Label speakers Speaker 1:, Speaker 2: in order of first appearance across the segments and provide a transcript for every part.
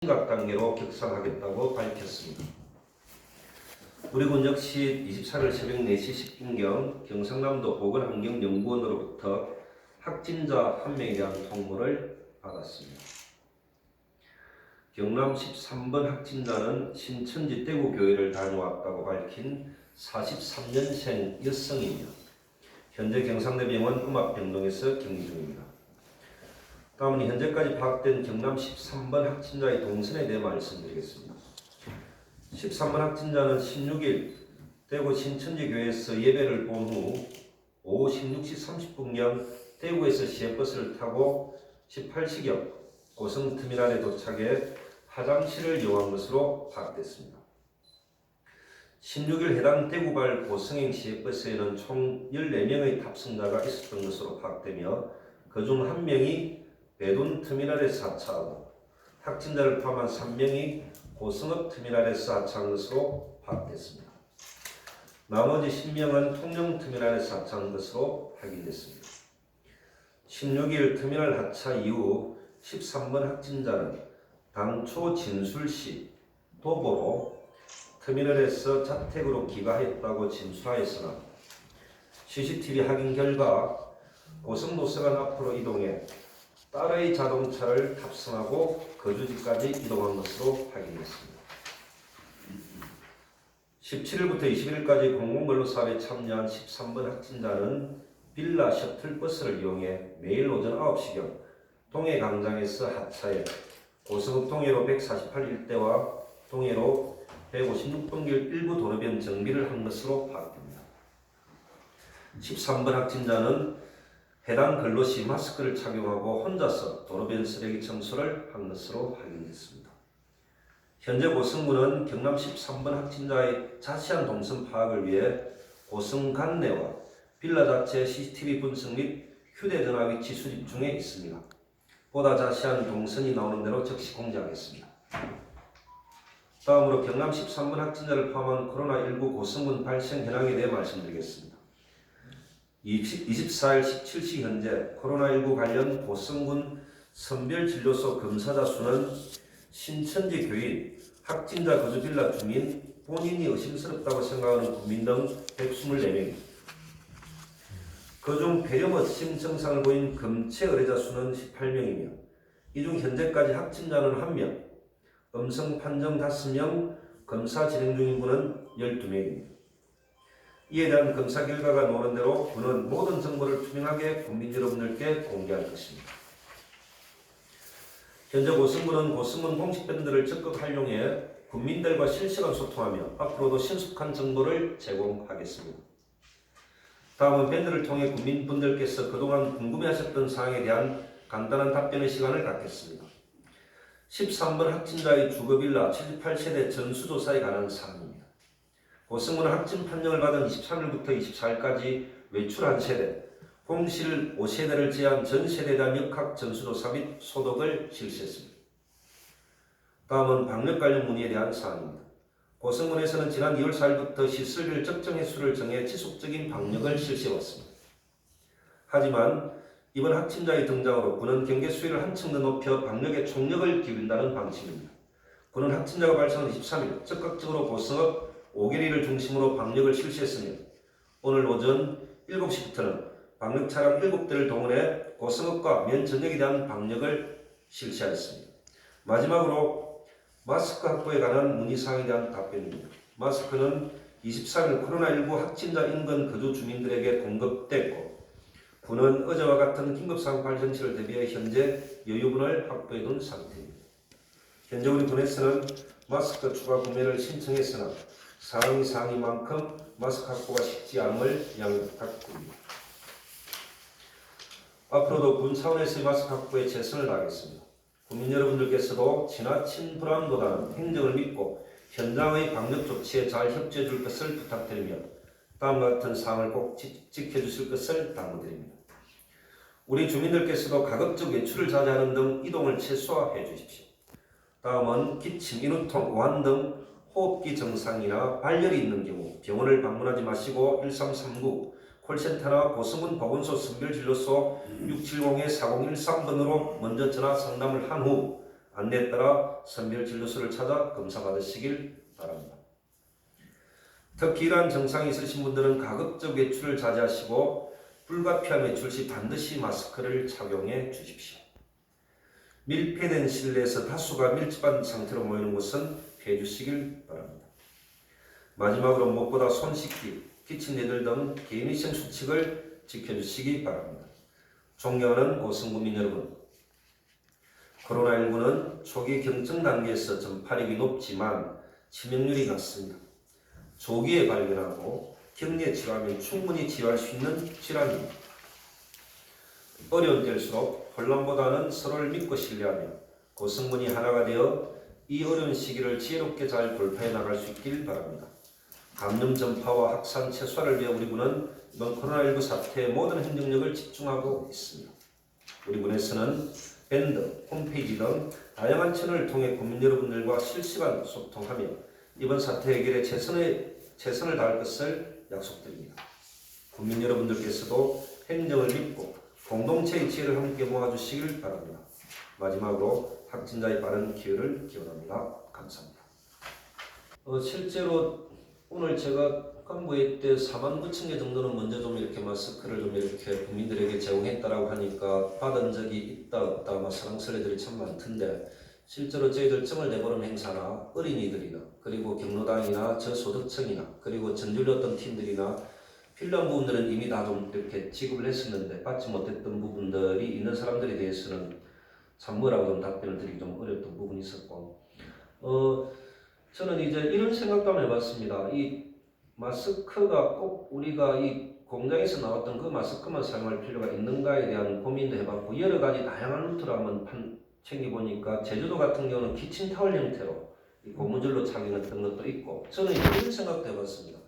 Speaker 1: 심각 단계로 격상하겠다고 밝혔습니다. 우리 군 역시 24일 새벽 4시 10분경 경상남도 보건환경연구원으로부터 확진자 1명에 대한 통보를 받았습니다. 경남 13번 확진자는 신천지 대구교회를 다녀왔다고 밝힌 43년생 여성이며 현재 경상대병원 음압병동에서 격리 중입니다. 다음은 현재까지 파악된 경남 13번 확진자의 동선에 대해 말씀드리겠습니다. 13번 확진자는 16일 대구 신천지교회에서 예배를 본 후 오후 16시 30분경 대구에서 시외버스를 타고 18시경 고성터미널에 도착해 화장실을 이용한 것으로 파악됐습니다. 16일 해당 대구발 고성행 시외버스에는 총 14명의 탑승자가 있었던 것으로 파악되며 그중 1명이 배둔 터미널에서 하차하고 확진자를 포함한 3명이 고성읍 터미널에서 하차한 것으로 파악됐습니다. 나머지 10명은 통영 터미널에서 하차한 것으로 확인됐습니다. 16일 터미널 하차 이후 13번 확진자는 당초 진술시 도보로 터미널에서 자택으로 귀가했다고 진술하였으나 CCTV 확인 결과 고성노서관 앞으로 이동해 딸의 자동차를 탑승하고 거주지까지 이동한 것으로 확인됐습니다. 17일부터 20일까지 공공근로사업에 참여한 13번 확진자는 빌라 셔틀버스를 이용해 매일 오전 9시경 동해광장에서 하차해 고성읍 동해로 148 일대와 동해로 156번 길 일부 도로변 정비를 한 것으로 파악됩니다. 13번 확진자는 해당 근로시 마스크를 착용하고 혼자서 도로변 쓰레기 청소를 한 것으로 확인됐습니다. 현재 고성군은 경남 13번 확진자의 자세한 동선 파악을 위해 고성 관내와 빌라 자체 CCTV 분석 및 휴대전화 위치 수집 중에 있습니다. 보다 자세한 동선이 나오는 대로 즉시 공지하겠습니다. 다음으로 경남 13번 확진자를 포함한 코로나19 고성군 발생 현황에 대해 말씀드리겠습니다. 24일 17시 현재 코로나19 관련 고성군 선별진료소 검사자 수는 신천지 교인, 확진자 거주 빌라 주민, 본인이 의심스럽다고 생각하는 국민 등 124명입니다. 그중 폐렴 의심 증상을 보인 검체 의뢰자 수는 18명이며 이 중 현재까지 확진자는 1명, 음성 판정 5명, 검사 진행 중인 분은 12명입니다. 이에 대한 검사 결과가 나오는 대로 군은 모든 정보를 투명하게 국민 여러분들께 공개할 것입니다. 현재 고성군은 고성군 공식밴드를 적극 활용해 국민들과 실시간 소통하며 앞으로도 신속한 정보를 제공하겠습니다. 다음은 밴드를 통해 국민분들께서 그동안 궁금해하셨던 사항에 대한 간단한 답변의 시간을 갖겠습니다. 13번 확진자의 주거빌라 78세대 전수조사에 관한 사항입니다. 고성군은 확진 판정을 받은 23일부터 24일까지 외출 1세대, 공실 5세대를 제한 전 세대에 대한 역학 전수조사 및 소독을 실시했습니다. 다음은 방역 관련 문의에 대한 사항입니다. 고성군에서는 지난 2월 4일부터 시설별 적정 횟수를 정해 지속적인 방역을 실시해왔습니다. 하지만 이번 확진자의 등장으로 군은 경계 수위를 한층 더 높여 방역에 총력을 기울인다는 방침입니다. 군은 확진자가 발생한 23일 적극적으로 고성읍 5개리를 중심으로 방역을 실시했으며 오늘 오전 7시부터는 방역 차량 7대를 동원해 고성읍과 면 전역에 대한 방역을 실시하였습니다. 마지막으로 마스크 확보에 관한 문의사항에 대한 답변입니다. 마스크는 23일 코로나19 확진자 인근 거주 주민들에게 공급됐고 군은 어제와 같은 긴급상황 발생 시를 대비해 현재 여유분을 확보해둔 상태입니다. 현재 우리 군에서는 마스크 추가 구매를 신청했으나 상황이만큼 마스크 확보가 쉽지 않음을 양해 부탁드립니다. 앞으로도 군 차원에서의 마스크 확보에 최선을 다하겠습니다. 국민 여러분들께서도 지나친 불안보다는 행정을 믿고 현장의 방역 조치에 잘 협조해 줄 것을 부탁드리며 다음과 같은 사항을 꼭 지켜주실 것을 당부드립니다. 우리 주민들께서도 가급적 외출을 자제하는 등 이동을 최소화해 주십시오. 다음은 기침, 인후통, 오한 등 호흡기 증상이나 발열이 있는 경우 병원을 방문하지 마시고 1339 콜센터나 고성군 보건소 선별진료소 670-4013번으로 먼저 전화 상담을 한 후 안내에 따라 선별 진료소를 찾아 검사받으시길 바랍니다. 특히 이러한 증상이 있으신 분들은 가급적 외출을 자제하시고 불가피한 외출 시 반드시 마스크를 착용해 주십시오. 밀폐된 실내에서 다수가 밀집한 상태로 모이는 곳은 피해 주시길 바랍니다. 마지막으로 무엇보다 손 씻기, 기침 예절 등 개인위생 수칙을 지켜주시기 바랍니다. 존경하는 고성국민 여러분, 코로나19는 초기 경증 단계에서 전파력이 높지만 치명률이 낮습니다. 조기에 발견하고 격리에 치료하면 충분히 치유할 수 있는 질환입니다. 어려운 때일수록 혼란보다는 서로를 믿고 신뢰하며 고성군이 하나가 되어 이 어려운 시기를 지혜롭게 잘 돌파해 나갈 수 있길 바랍니다. 감염 전파와 확산 최소화를 위해 우리 군은 이번 코로나19 사태의 모든 행정력을 집중하고 있습니다. 우리 군에서는 밴드, 홈페이지 등 다양한 채널을 통해 국민 여러분들과 실시간 소통하며 이번 사태 해결에 최선을 다할 것을 약속드립니다. 국민 여러분들께서도 행정을 믿고 공동체의 지혜를 함께 모아주시길 바랍니다. 마지막으로 확진자의 빠른 기회를 기원합니다. 감사합니다. 실제로 오늘 제가 간부회 때 4만 9천 개 정도는 먼저 좀 이렇게 마스크를 좀 이렇게 국민들에게 제공했다라고 하니까 받은 적이 있다 없다 아마 사랑스레들이 참 많던데 실제로 저희들 정을 내보름 행사나 어린이들이나 그리고 경로당이나 저소득층이나 그리고 전율 어떤 팀들이나 필요한 부분들은 이미 다 좀 이렇게 지급을 했었는데 받지 못했던 부분들이 있는 사람들에 대해서는 참 뭐라고 좀 답변을 드리기 좀 어렵던 부분이 있었고 저는 이제 이런 생각도 한번 해봤습니다. 이 마스크가 꼭 우리가 이 공장에서 나왔던 그 마스크만 사용할 필요가 있는가에 대한 고민도 해봤고 여러 가지 다양한 루트를 한번 챙겨보니까 제주도 같은 경우는 키친타월 형태로 이 고무줄로 착용했던 것도 있고 저는 이런 생각도 해봤습니다.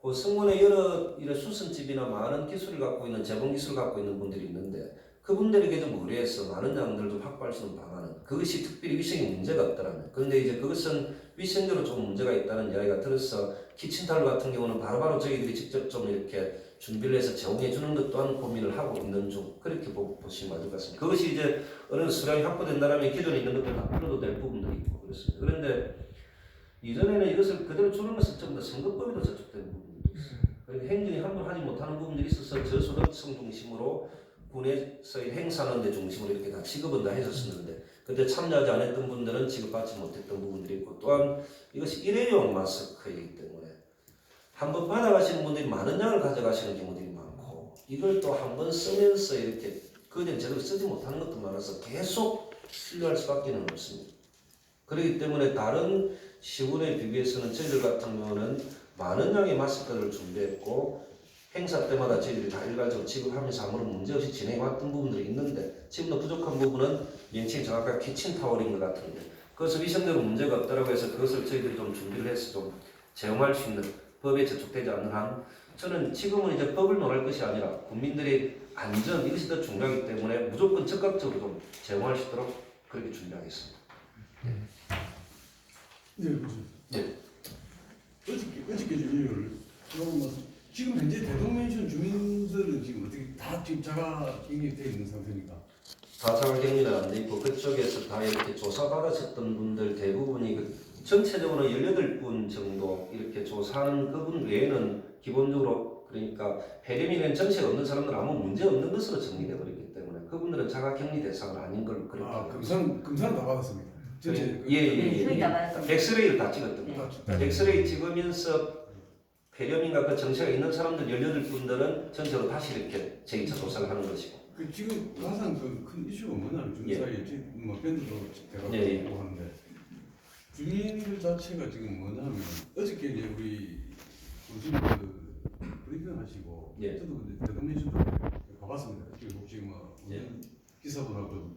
Speaker 1: 그 성문에 여러 이런 수선집이나 많은 기술을 갖고 있는 재봉 기술을 갖고 있는 분들이 있는데 그분들에게 좀 의뢰해서 많은 양들을 좀 확보할 수 있는 방안은 그것이 특별히 위생에 문제가 없더라면 그런데 이제 그것은 위생적으로 좀 문제가 있다는 이야기가 들어서 키친타월 같은 경우는 바로바로 저희들이 직접 좀 이렇게 준비를 해서 제공해 주는 것 또한 고민을 하고 있는 중 그렇게 보시면 맞을 것 같습니다. 그것이 이제 어느 수량이 확보된다면 기존에 있는 것들 다 풀어도 될 부분들이 있고 그렇습니다. 그런데 이전에는 이것을 그대로 주는 것은 전부 다 선거법에도 저촉된 부분들이 있어요. 그러니까 행정이 한번 하지 못하는 부분들이 있어서 저소득층 중심으로 군에서의 행사하는 데 중심으로 이렇게 다 지급은 다 했었는데 그때 참여하지 않았던 분들은 지급받지 못했던 부분들이 있고 또한 이것이 일회용 마스크이기 때문에 한번 받아가시는 분들이 많은 양을 가져가시는 경우들이 많고 이걸 또 한번 쓰면서 이렇게 그전 제대로 쓰지 못하는 것도 많아서 계속 신뢰할 수밖에 없습니다. 그렇기 때문에 다른 시군에 비교해서는 저희들 같은 경우는 많은 양의 마스크를 준비했고 행사 때마다 저희들이 다 일괄적으로 지급하면서 아무런 문제없이 진행해왔던 부분들이 있는데 지금도 부족한 부분은 명칭이 정확하게 키친타월인 것 같은데 그것을 위생적으로 문제가 없다고 해서 그것을 저희들이 좀 준비를 해서 좀 제공할 수 있는 법에 저촉되지 않는 한 저는 지금은 이제 법을 논할 것이 아니라 국민들의 안전 이것이 더 중요하기 때문에 무조건 적극적으로 좀 제공할 수 있도록 그렇게 준비하겠습니다.
Speaker 2: 네. 어저께 주민을 지금 현재 대동맨션 주민들은 지금 어떻게 다 지금 자가 격리되어 있는 상태입니까?
Speaker 1: 다 자가격리는 안 돼 있고 그쪽에서 다 이렇게 조사받으셨던 분들 대부분이 전체적으로 18분 정도 이렇게 조사하는 그분 외에는 기본적으로 그러니까 폐렴이나 정체가 없는 사람들은 아무 문제 없는 것으로 정리되어 버렸기 때문에 그분들은 자가격리 대상은 아닌 걸로 그렇게
Speaker 2: 검사는 다 받았습니다. 전체
Speaker 1: 엑스레이를 다 찍었던 거죠. 엑스레이 찍으면서 폐렴인가 그 정체가 있는 사람들 18분들은 전체로 다시 이렇게 제2차 조사를 하는 것이고.
Speaker 2: 지금 가장 큰 이슈가 뭐냐면 주민 사이에 뭐 밴드도 대가고 하는데 주민들 자체가 지금 뭐냐면 어저께 이제 우리 교수님 브리핑 하시고 저도 근데 대동맨션도 가봤습니다. 지금 뭐 기사분하고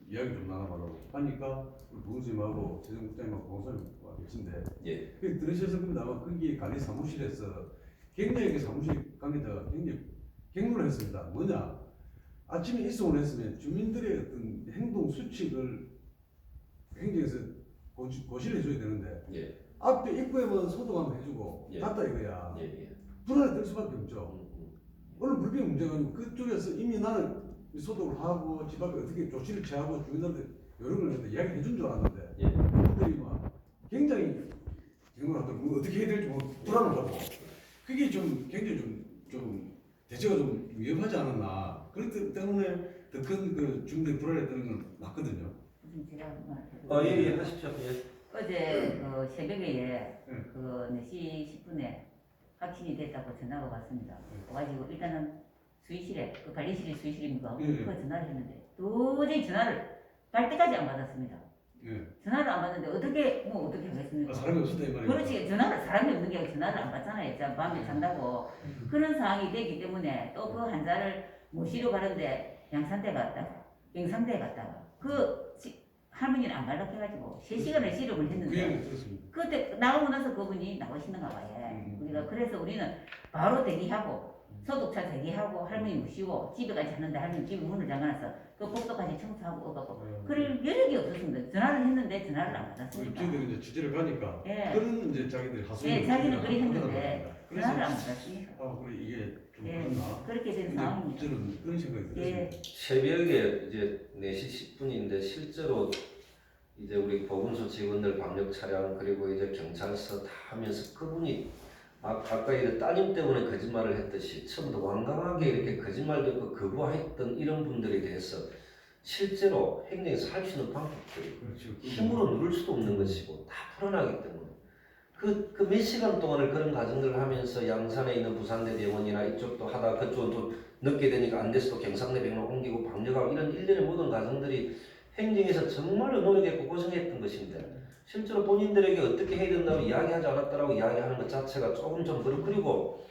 Speaker 2: 이야기 좀 나눠보려고 하니까 우리 부원장님하고 재정국장님하고 보건소님 와 계신데 들으셔서 근데 아마 거기 관리 사무실에서 굉장히 사무실 관계자가 굉장히 격려를 했습니다. 뭐냐 아침에 입성을 했으면 주민들의 어떤 행동 수칙을 행정에서 고시를 해줘야 되는데 앞에 입구에만 소독 한번 해주고 갔다 이거야. 불안에 뜰 수밖에 없죠. 오늘 불평 문제가 아니고 그쪽에서 이미 나는 소독을 하고 집 앞에 어떻게 조치를 취하고 주민들한테 여러 걸 이야기 해준 줄 알았는데
Speaker 1: 예.
Speaker 2: 그분들이 막 굉장히 정말 어떻게 해야 될지 불안하다고 그게 좀 굉장히 좀 대처가 좀 위험하지 않았나 그렇기 때문에 더 큰 그 중대 불안했다는 건 맞거든요.
Speaker 3: 제가
Speaker 1: 예, 하십시오. 예.
Speaker 3: 어제 새벽에 그 4시 10분에 확진이 됐다고 전화가 왔습니다. 와가지고 일단은 수의실에 그 관리실이 수의실입니까?
Speaker 2: 예.
Speaker 3: 그 전화를 했는데 도저히 전화를 갈 때까지 안 받았습니다.
Speaker 2: 예.
Speaker 3: 전화를 안 받는데 어떻게 하겠습니까?
Speaker 2: 사람이 없었다 이 말이에요.
Speaker 3: 그렇지 사람이 없는 게 아니라 전화를 안 받잖아요. 자, 밤에 잔다고 그런 상황이 되기 때문에 또 그 환자를 모시러 가는데 양산대 갔다가 영상대에 갔다가 할머니는 안 갈라 해가지고 3시간을 실험을
Speaker 2: 그
Speaker 3: 했는데
Speaker 2: 얘기 들었습니다.
Speaker 3: 그때 나오고 나서 그분이 나오시는가 봐요. 그래서 우리는 바로 대기하고 소독차 대기하고 할머니 모시고 집에까지 갔는데 할머니 집 문을 잠가놔서 그 복도까지 청소하고 오가고 그럴 여력이 없었습니다. 전화를 했는데 전화를 안 받았습니다.
Speaker 2: 저희들이 이제 취재를 가니까
Speaker 3: 예.
Speaker 2: 그런 이제 자기들이 하소연
Speaker 3: 예, 자기는 그리 했는데
Speaker 2: 그래서
Speaker 3: 전화를 안 받았습니다.
Speaker 2: 그래 이게 좀
Speaker 3: 예,
Speaker 2: 그렇나
Speaker 3: 그렇게 된
Speaker 2: 이제
Speaker 3: 상황입니다.
Speaker 2: 저는 그런 생각이
Speaker 3: 예.
Speaker 2: 들었습니다.
Speaker 1: 새벽에 이제 4시 10분인데 실제로 이제 우리 보건소 직원들 방역 차량 그리고 이제 경찰서 다 하면서 그분이 아까 이제 따님 때문에 거짓말을 했듯이 처음부터 완강하게 이렇게 거짓말도 거부했던 이런 분들에 대해서 실제로 행정에서 할 수 있는 방법들이
Speaker 2: 그렇죠.
Speaker 1: 힘으로 누를 수도 없는 것이고 다 풀어나기 때문에 그 몇 시간 동안을 그런 과정들을 하면서 양산에 있는 부산대 병원이나 이쪽도 하다 그쪽은 또 늦게 되니까 안 돼서 또 경상대 병원 옮기고 방역하고 이런 일련의 모든 과정들이 행정에서 정말로 노력했고 고생했던 것인데 실제로 본인들에게 어떻게 해야 된다고 이야기하지 않았다라고 이야기하는 것 자체가 조금 좀 그렇고 그리고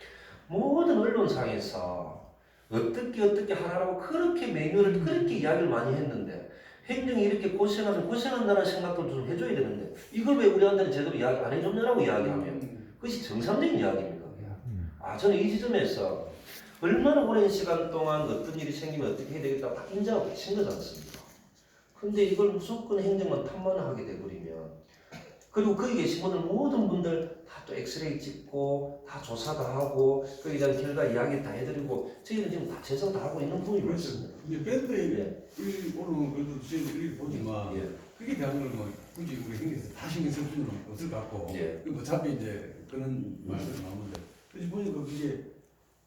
Speaker 1: 모든 언론상에서 어떻게 하라고 그렇게 매뉴얼을 그렇게 이야기를 많이 했는데 행정이 이렇게 고생하면 고생한다는 생각도 좀 해줘야 되는데 이걸 왜 우리한테는 제대로 이야기 안 해줬냐라고 이야기하면 그것이 정상적인 이야기입니까? 저는 이 지점에서 얼마나 오랜 시간 동안 어떤 일이 생기면 어떻게 해야 되겠다고 다 인정하고 계신 거지 않습니까? 근데 이걸 무조건 행정만 탐만하게 돼버리면 그리고 거기 계신 분들 모든 분들 다 또 엑스레이 찍고 다 조사 다 하고 거기에 대한 결과 이야기 다 해드리고 저희는 지금 다 최선 다 하고 있는 부분이
Speaker 2: 그렇죠.
Speaker 1: 있습니다.
Speaker 2: 이제 밴드에
Speaker 1: 예.
Speaker 2: 오늘 그래도 저희들 일 보지만
Speaker 1: 예.
Speaker 2: 그게 대한 걸 뭐 굳이 우리 행정에서 다 신경 쓸 필요는 없을 것 같고
Speaker 1: 예.
Speaker 2: 뭐 어차피 이제 그런 말들이 나오는데 그래서 보니까 그게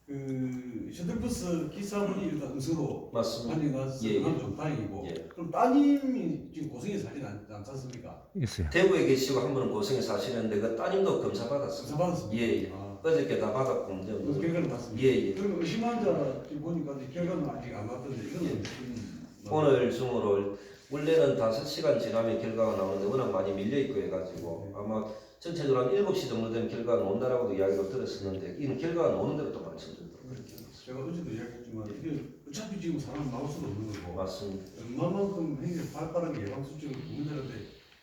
Speaker 2: 그 셔틀버스 기사분이 일단 음성으로
Speaker 1: 맞습니다.
Speaker 2: 반영이 나서
Speaker 1: 예, 예.
Speaker 2: 좀 다행이고
Speaker 1: 예.
Speaker 2: 그럼 따님이 지금 고생해서 사진 않지 않습니까?
Speaker 4: 있어요.
Speaker 1: 대구에 계시고 한 분은 고생해 사시는데 그 따님도 검사
Speaker 2: 검사
Speaker 1: 받았습니다.
Speaker 2: 받았습니다.
Speaker 1: 예, 예.
Speaker 2: 아,
Speaker 1: 어저께 다 받았고 이제
Speaker 2: 그래서 결과를 봤습니다.
Speaker 1: 예, 예.
Speaker 2: 그러면 의심 환자 지금 보니까 이제 결과는 아직 안 왔던데 이거는
Speaker 1: 예.
Speaker 2: 지금
Speaker 1: 오늘 중으로 원래는 5시간 지나면 결과가 나오는데 워낙 많이 밀려있고 해가지고 아마 전체적으로 한 7시 정도 되면 결과가 나온다라고도 이야기를 들었었는데 이는 결과가 나오는 대로 또 말씀드리도록 그렇게 하겠습니다.
Speaker 2: 제가 어제도 이야기했지만 이게 어차피 지금 사람 나올 수도 없는 거고
Speaker 1: 맞습니다.
Speaker 2: 얼마만큼 행정 발빠르게 예방 수칙을 국민들한테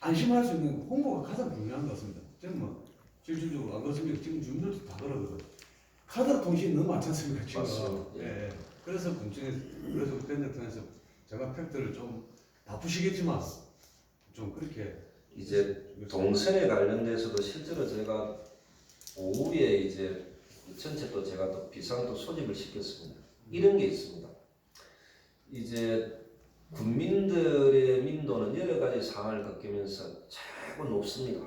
Speaker 2: 안심할 수 있는 홍보가 가장 중요한 것 같습니다. 저는 뭐 실질적으로 안 그렇습니까? 지금 주민들도 다 그러거든. 카드 통신이 너무 많지 않습니까? 지금.
Speaker 1: 맞습니다.
Speaker 2: 예. 그래서 궁청에서 그래서 밴드 통해서 제가 팩트를 좀 바쁘시겠지만 좀 그렇게
Speaker 1: 이제 동선에 관련돼서도 실제로 제가 오후에 이제 전체 또 제가 또 비상도 소집을 시켰습니다. 이런 게 있습니다. 이제 국민들의 민도는 여러 가지 상황을 겪으면서 최고 높습니다.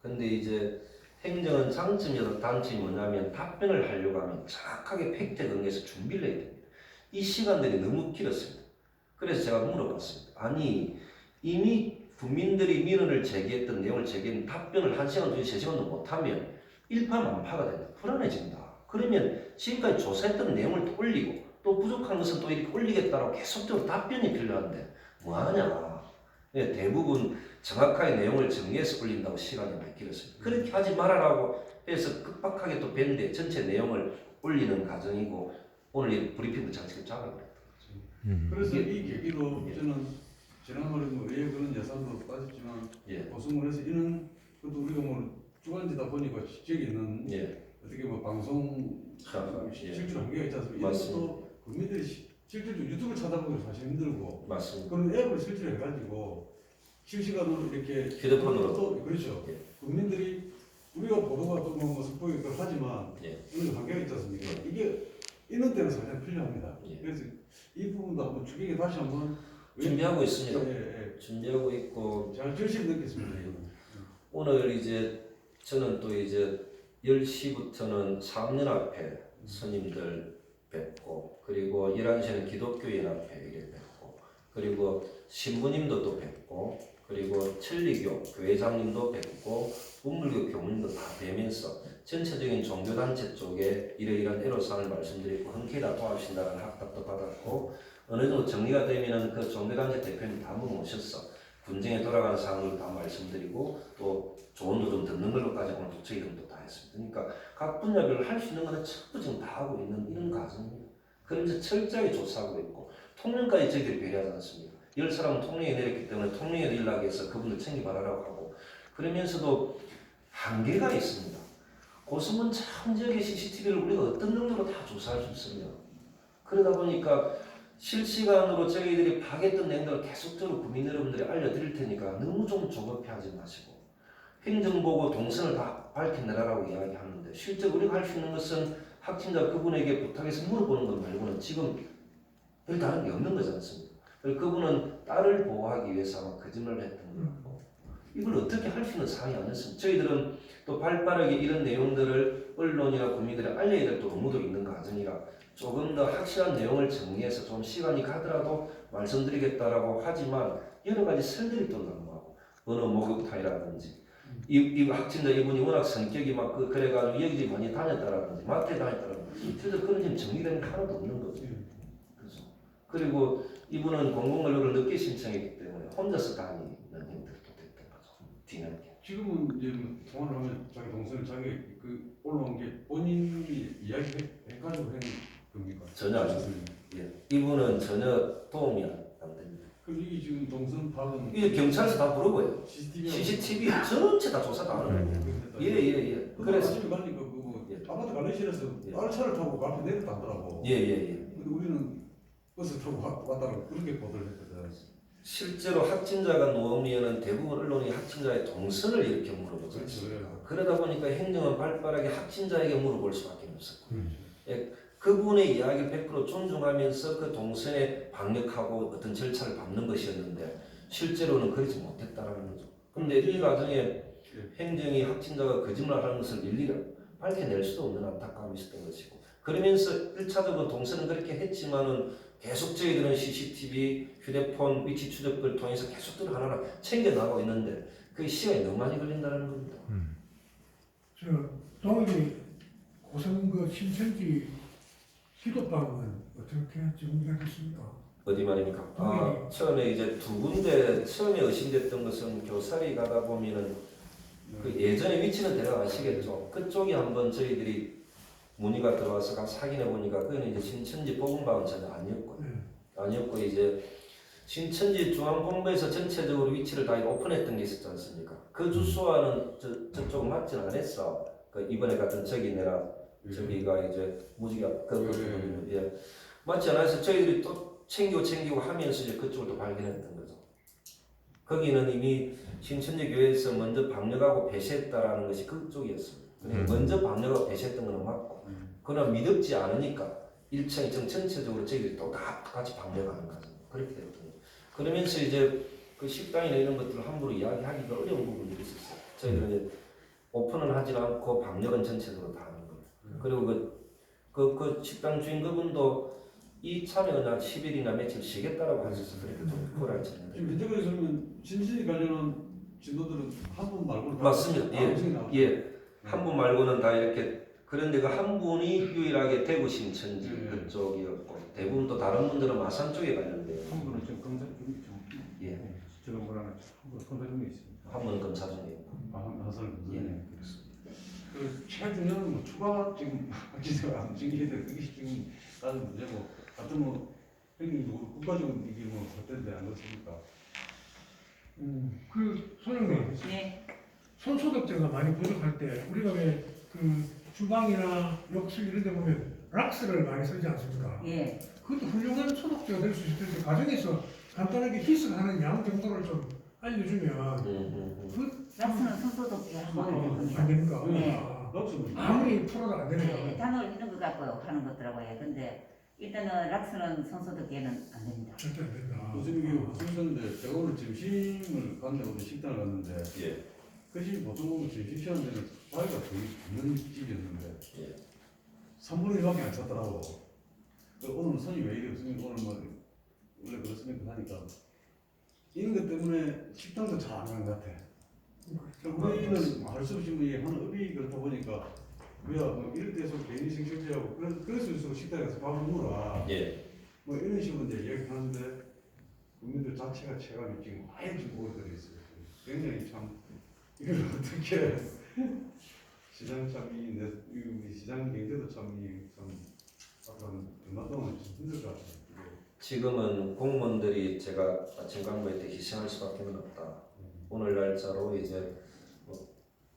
Speaker 1: 근데 이제 행정은 장점이어도 단점이 뭐냐면 답변을 하려고 하면 정확하게 팩트에 근거해서 준비를 해야 됩니다. 이 시간들이 너무 길었습니다. 그래서 제가 물어봤습니다. 아니 이미 국민들이 민원을 제기했던 내용을 제기한 답변을 1시간, 2시간, 3시간도 못하면 일파만파가 된다. 불안해진다. 그러면 지금까지 조사했던 내용을 또 올리고 또 부족한 것은 또 이렇게 올리겠다고 계속적으로 답변이 필요한데 뭐하냐. 네, 대부분 정확하게 내용을 정리해서 올린다고 시간이 많이 길었습니다. 그렇게 하지 말아라고 해서 급박하게 또 밴드에 전체 내용을 올리는 과정이고 오늘 이 브리핑도 장치를 잡아버렸다.
Speaker 2: 그래서 이 계기로 저는 지난번에 뭐 왜 그런 예산도 빠졌지만
Speaker 1: 예.
Speaker 2: 보승을 해서 이는 그것도 우리가 뭐 주관지다 보니까 지역에 있는
Speaker 1: 예.
Speaker 2: 어떻게 뭐 방송
Speaker 1: 예.
Speaker 2: 실제로 한계가 있지 않습니까? 이런
Speaker 1: 맞습니다.
Speaker 2: 것도 국민들이 실질적으로 유튜브 찾아보기 사실 힘들고
Speaker 1: 맞습니다.
Speaker 2: 그런 앱을 설치를 해가지고 실시간으로 이렇게
Speaker 1: 휴대폰으로.
Speaker 2: 또 그렇죠.
Speaker 1: 예.
Speaker 2: 국민들이 우리가 보도가 또뭐 속보기 그걸 하지만
Speaker 1: 예.
Speaker 2: 이런 한계가 있지 않습니까? 이게 이런 때는 상당히 필요합니다.
Speaker 1: 예.
Speaker 2: 그래서 이 부분도 한번 추기에 다시 한번
Speaker 1: 준비하고 있습니다.
Speaker 2: 예, 예.
Speaker 1: 준비하고 있고
Speaker 2: 제가 절실히 느꼈습니다. 이거는.
Speaker 1: 오늘 이제 저는 또 이제 10시부터는 사업연합회 스님들 뵙고 그리고 11시에는 기독교연합회 이래 뵙고 그리고 신부님도 또 뵙고 그리고 천리교 교회장님도 뵙고 운물교 교무님도 다 뵈면서 전체적인 종교단체 쪽에 이러이러한 애로사항을 말씀드리고 흔쾌히 다 도와주신다는 학답도 받았고 어느 정도 정리가 되면은 그 종교단체 대표님 다 한번 모셔서 군정에 돌아가는 상황을 다 말씀드리고 또 조언도 좀 듣는 걸로까지 오늘 저희들도 다 했습니다. 그러니까 각 분야별로 할 수 있는 거는 전부 지금 다 하고 있는 이런 과정입니다. 그러면서 철저하게 조사하고 있고 통령까지 저희들이 배려하지 않습니까? 10사람은 통령에 내렸기 때문에 통령에도 연락해서 그분들 챙겨봐라라고 하고 그러면서도 한계가 있습니다. 고수문 참 지역의 CCTV를 우리가 어떤 정도로 다 조사할 수 있습니다. 그러다 보니까 실시간으로 저희들이 파악했던 내용들을 계속적으로 국민 여러분들이 알려드릴 테니까 너무 좀 조급해하지 마시고 행정보고 동선을 다 밝혀내라라고 이야기하는데 실제 우리가 할 수 있는 것은 확진자 그분에게 부탁해서 물어보는 것 말고는 지금 별 다른 게 없는 거지 않습니까? 그분은 딸을 보호하기 위해서 아마 거짓말을 했던 거고 이걸 어떻게 할 수 있는 상황이 아니었습니다. 저희들은 또 발빠르게 이런 내용들을 언론이나 국민들이 알려야 될 또 의무도 있는 과정이라 조금 더 확실한 내용을 정리해서 좀 시간이 가더라도 말씀드리겠다라고 하지만 여러 가지 설들이 또 난무하고 어느 목욕탕이라든지 이 확진자 이분이 워낙 성격이 막 그래가지고 여기저기 많이 다녔다라든지 마트에 다녔다라든지 실제 그런 지금 정리되는 게 하나도 없는 거죠. 그래서 그리고 이분은 공공연료를 늦게 신청했기 때문에 혼자서 다니는 형들도 됐던 거죠. 뒤늦게.
Speaker 2: 지금은 이제 뭐 통화를 하면 자기 동생을 자기 그 올라온 게 본인이 이야기해가지고 한 겁니까?
Speaker 1: 전혀 아닙니다. 예. 이분은 전혀 도움이 안 됩니다.
Speaker 2: 그럼 이게 지금 동선 파악은
Speaker 1: 이게 경찰서 다 물어봐요.
Speaker 2: CCTV
Speaker 1: CCTV 전체 다 조사 다 하는 거예요. 예예예.
Speaker 2: 그래서
Speaker 1: 그래서
Speaker 2: 아침에 가니까 그뭐
Speaker 1: 예.
Speaker 2: 아파트 관리실에서
Speaker 1: 예.
Speaker 2: 빨차를 타고 그 앞에 내렸다더라고.
Speaker 1: 예예예.
Speaker 2: 근데 우리는 버스 타고 왔다고 그렇게 보도를 했거든.
Speaker 1: 실제로 확진자가 누우면은 대부분 언론이 확진자의 동선을 이렇게 물어보죠.
Speaker 2: 그렇죠.
Speaker 1: 그러다 보니까 행정은 발빠르게 확진자에게 물어볼 수밖에 없었고 예, 그분의 이야기를 100% 존중하면서 그 동선에 방역하고 어떤 절차를 밟는 것이었는데 실제로는 그러지 못했다라는 거죠. 그런데 이 과정에 행정이 확진자가 거짓말하는 것을 일일이 밝혀낼 수도 없는 안타까움이 있었던 것이고 그러면서 1차적으로 동선은 그렇게 했지만은 계속 저희들은 CCTV, 휴대폰 위치 추적을 통해서 계속적으로 하나하나 챙겨나가고 있는데 그 시간이 너무 많이 걸린다는 겁니다.
Speaker 4: 저 동일이 고성 그 신천지 기도방은 어떻게 정리가 됐습니까?
Speaker 1: 어디 말입니까? 처음에 이제 두 군데 처음에 의심됐던 것은 교사리 가다 보면은 그 예전에 위치는 데려가시겠죠. 그쪽이 한번 저희들이 문의가 들어와서 가서 확인해 보니까 그건 이제 신천지 복음방은 전혀 아니었고요. 아니었고 이제 신천지 중앙본부에서 전체적으로 위치를 다 오픈했던 게 있었지 않습니까? 그 주소와는 저쪽 맞지는 않았어. 그 이번에 같은 저기 내가 저기가 이제 무지가 예 맞지 않아서 저희들이 또 챙기고 하면서 이제 그쪽을 또 발견했던 거죠. 거기는 이미 신천지 교회에서 먼저 방역하고 배제했다라는 것이 그쪽이었습니다. 먼저 방역하고 배제했던 건 맞고 그러나 믿음지 않으니까 1층, 2층 전체적으로 저희들이 또 다 같이 방역하는 거죠. 그렇게 됐던 거죠. 그러면서 이제 그 식당이나 이런 것들을 함부로 이야기하기가 어려운 부분들이 있었어요. 저희들은 이제 오픈은 하지 않고 방역은 전체적으로 다 하는 거예요. 그리고 그 식당 주인 그분도 이 참여는 한 10일이나 며칠 쉬겠다라고 하셔서 그렇게 좀 그걸
Speaker 2: 지금 현재까지 그러면 신천지 관련한 진도들은 한 분 말고는 다
Speaker 1: 맞습니다.
Speaker 2: 나오죠?
Speaker 1: 예. 한 분 말고는 다 이렇게 그런데 그 한 분이 유일하게 대구 신천지 그쪽이었고 대부분 또 다른 분들은 마산 쪽에 관련돼요.
Speaker 5: 한 분은 지금 검사 중이죠.
Speaker 1: 예.
Speaker 5: 지금 뭐라는 한 분은 검사 중에 있습니다.
Speaker 1: 한 분은 검사 중에 있고.
Speaker 2: 한사람
Speaker 1: 예.
Speaker 2: 그 최중요한 뭐 추가 지금 기세가 안 증기인데 그게 지금 다른 문제고 하여튼 뭐 형님 뭐 국가적인 이게 뭐 어떤데 안 그렇습니까?
Speaker 4: 그 소장님
Speaker 3: 네.
Speaker 4: 손소독제가 많이 부족할 때 우리가 왜 그 주방이나 욕실 이런 데 보면 락스를 많이 쓰지 않습니까?
Speaker 3: 예.
Speaker 4: 그것도 훌륭한 소독제가 될 수 있을 텐데 가정에서 간단하게 희석하는 양 정도를 좀 알려주면 그
Speaker 3: 락스는 손소독제 한번
Speaker 4: 안 됩니까?
Speaker 3: 네.
Speaker 4: 아,
Speaker 2: 럭스는
Speaker 4: 아무리 풀어도 안
Speaker 3: 네,
Speaker 4: 되네요.
Speaker 3: 단올 이런 거 갖고 하는 것더라고요. 근데 일단은 락스는 선소득계는 안 됩니다.
Speaker 4: 절대 안 된다.
Speaker 2: 무슨 이게 순서인데 제가 오늘 점심을 갔는데 오늘 식당을 갔는데
Speaker 1: 예.
Speaker 2: 그 집 보통 보면 점심 시간 되는 자리가 거의 없는 집이었는데
Speaker 1: 예.
Speaker 2: 3분의 1밖에 안 찼더라고. 오늘 손이 왜 이래 없으니까 오늘 뭐 원래 그렇습니까 하니까 이런 것 때문에 식당도 잘 안 가는 것 같아. 우리는 할 수 없이 뭐 하는 업이 그렇다 보니까 우리가 뭐 이럴 때서 개인이 생식제하고 그래서 식당에 가서 밥을 먹어라.
Speaker 1: 예.
Speaker 2: 뭐 이런 식으로 이제 이야기하는데 국민들 자체가 체감이 지금 아예 지금 오래되어 있어요. 굉장히 참 이걸 어떻게 시장 참이 우리 시장 경제도 참 앞으로 한 얼마 동안 좀 힘들 것 같아요.
Speaker 1: 지금은 공무원들이 제가 아침 광고에 때 희생할 수밖에 없다. 오늘 날짜로 이제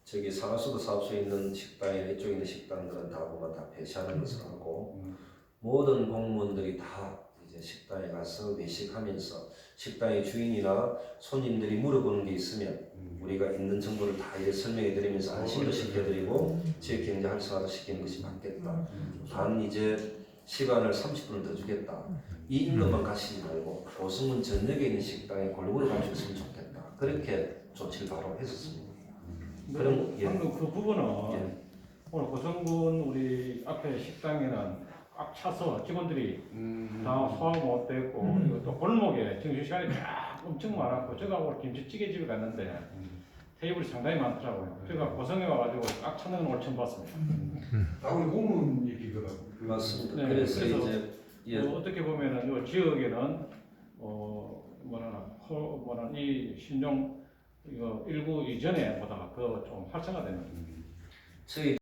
Speaker 1: 저기 상하수도 사업소에 있는 식당이나 이쪽에 있는 식당들은 다 보면 다 폐쇄하는 것을 하고 모든 공무원들이 다 이제 식당에 가서 외식하면서 식당의 주인이나 손님들이 물어보는 게 있으면 우리가 있는 정보를 다 설명해 드리면서 안심도 시켜드리고 지역 경제 활성화도 시키는 것이 맞겠다. 단 이제 시간을 30분을 더 주겠다. 이 임금만 가시지 말고 오승문 전역에 있는 식당에 골고루 가주셨으면 좋겠다. 그렇게 조치를 바로 했었습니다. 그럼 예.
Speaker 5: 방금 그 부분은
Speaker 1: 예.
Speaker 5: 오늘 고성군 우리 앞에 식당에는 꽉 차서 직원들이 다 소화 못 됐고 그리고 또 골목에 점심시간에 쫙 엄청 많았고 제가 오늘 김치찌개 집에 갔는데 테이블이 상당히 많더라고요. 제가 고성에 와가지고 꽉 차는 걸 처음 봤습니다.
Speaker 2: 다 우리 공무원 얘기거든.
Speaker 1: 맞습니다.
Speaker 5: 네,
Speaker 1: 그래서
Speaker 5: 그래서
Speaker 1: 이제 예.
Speaker 5: 어떻게 보면은 이 지역에는 이 신종 이거 일부 이전에 보다가 더 좀 활성화되는.
Speaker 1: 저희